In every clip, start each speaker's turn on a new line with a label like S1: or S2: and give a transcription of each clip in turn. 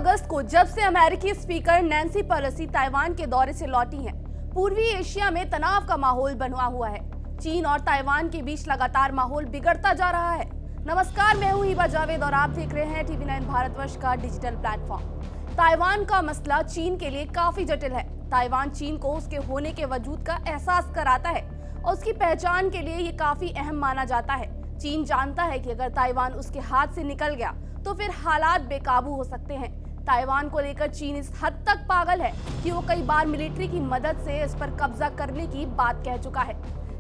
S1: अगस्त को जब से अमेरिकी स्पीकर नैन्सी पेलोसी ताइवान के दौरे से लौटी हैं, पूर्वी एशिया में तनाव का माहौल बना हुआ है। चीन और ताइवान के बीच लगातार माहौल बिगड़ता जा रहा है। नमस्कार, मैं हूं हिबा जावेद और आप देख रहे हैं TV9 भारतवर्ष का डिजिटल प्लेटफॉर्म। ताइवान का मसला चीन के लिए काफी जटिल है। ताइवान चीन को उसके होने के वजूद का एहसास कराता है और उसकी पहचान के लिए ये काफी अहम माना जाता है। चीन जानता है कि अगर ताइवान उसके हाथ से निकल गया तो फिर हालात बेकाबू हो सकते हैं। ताइवान को लेकर चीन इस हद तक पागल है कि वो कई बार मिलिट्री की मदद से इस पर कब्जा करने की बात कह चुका है।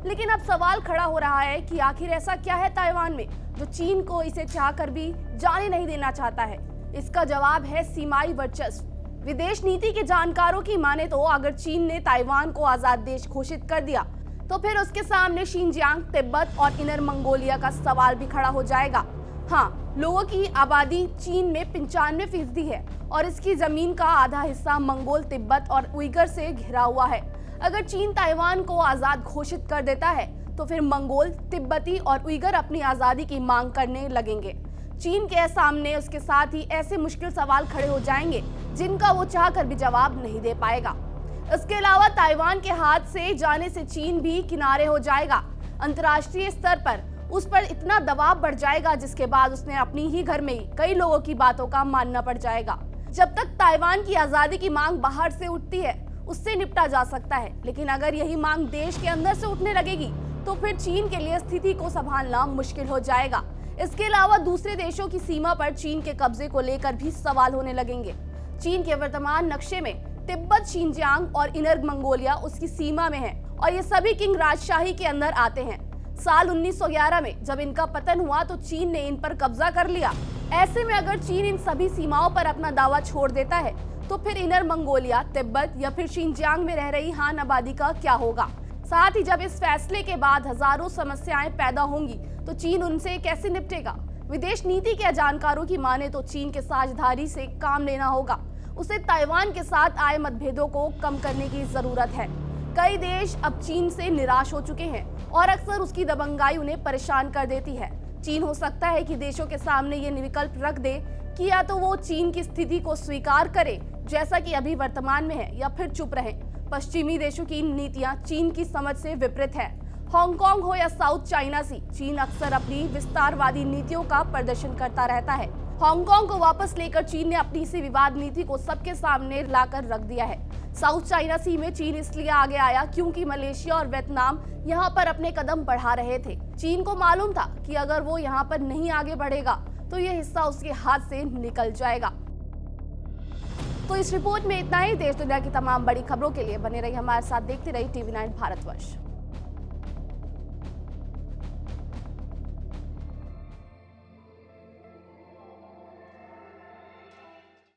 S1: लेकिन अब सवाल खड़ा हो रहा है कि आखिर ऐसा क्या है ताइवान में जो चीन को इसे चाहकर भी जाने नहीं देना चाहता है। इसका जवाब है सीमाई वर्चस्व। विदेश नीति के जानकारों की माने तो अगर चीन ने ताइवान को आजाद देश घोषित कर दिया तो फिर उसके सामने शिनजियांग, तिब्बत और इनर मंगोलिया का सवाल भी खड़ा हो जाएगा। हाँ, लोगों की आबादी चीन में 95% है और इसकी जमीन का आधा हिस्सा मंगोल, तिब्बत और उइगर से घिरा हुआ है। अगर चीन ताइवान को आजाद घोषित कर देता है तो फिर मंगोल, तिब्बती और उइगर अपनी आजादी की मांग करने लगेंगे। चीन के सामने उसके साथ ही ऐसे मुश्किल सवाल खड़े हो जाएंगे जिनका वो चाहकर भी जवाब नहीं दे पाएगा। इसके अलावा ताइवान के हाथ से जाने से चीन भी किनारे हो जाएगा। अंतर्राष्ट्रीय स्तर पर उस पर इतना दबाव बढ़ जाएगा जिसके बाद उसने अपनी ही घर में कई लोगों की बातों का मानना पड़ जाएगा। जब तक ताइवान की आजादी की मांग बाहर से उठती है उससे निपटा जा सकता है, लेकिन अगर यही मांग देश के अंदर से उठने लगेगी तो फिर चीन के लिए स्थिति को संभालना मुश्किल हो जाएगा। इसके अलावा दूसरे देशों की सीमा पर चीन के कब्जे को लेकर भी सवाल होने लगेंगे। चीन के वर्तमान नक्शे में तिब्बत, शिनजियांग और इनर मंगोलिया उसकी सीमा में है और ये सभी किंग राजशाही के अंदर आते हैं। साल 1911 में जब इनका पतन हुआ तो चीन ने इन पर कब्जा कर लिया। ऐसे में अगर चीन इन सभी सीमाओं पर अपना दावा छोड़ देता है तो फिर इनर मंगोलिया, तिब्बत या फिर शिनजियांग में रह रही हान आबादी का क्या होगा। साथ ही जब इस फैसले के बाद हजारों समस्याएं पैदा होंगी तो चीन उनसे कैसे निपटेगा। विदेश नीति के जानकारों की माने तो चीन के साझेदारी से काम लेना होगा। उसे ताइवान के साथ आए मतभेदों को कम करने की जरूरत है। कई देश अब चीन से निराश हो चुके हैं और अक्सर उसकी दबंगाई उन्हें परेशान कर देती है। चीन हो सकता है कि देशों के सामने ये विकल्प रख दे कि या तो वो चीन की स्थिति को स्वीकार करे जैसा कि अभी वर्तमान में है, या फिर चुप रहे। पश्चिमी देशों की नीतियां चीन की समझ से विपरीत है। हांगकांग हो या साउथ चाइना सी, चीन अक्सर अपनी विस्तारवादी नीतियों का प्रदर्शन करता रहता है। हांगकांग को वापस लेकर चीन ने अपनी इसी विवाद नीति को सबके सामने लाकर रख दिया है। साउथ चाइना सी में चीन इसलिए आगे आया क्योंकि मलेशिया और वियतनाम यहाँ पर अपने कदम बढ़ा रहे थे। चीन को मालूम था कि अगर वो यहाँ पर नहीं आगे बढ़ेगा तो ये हिस्सा उसके हाथ से निकल जाएगा। तो इस रिपोर्ट में इतना ही। देश दुनिया की तमाम बड़ी खबरों के लिए बने रहिए हमारे साथ, देखते रहिए TV9 भारतवर्ष।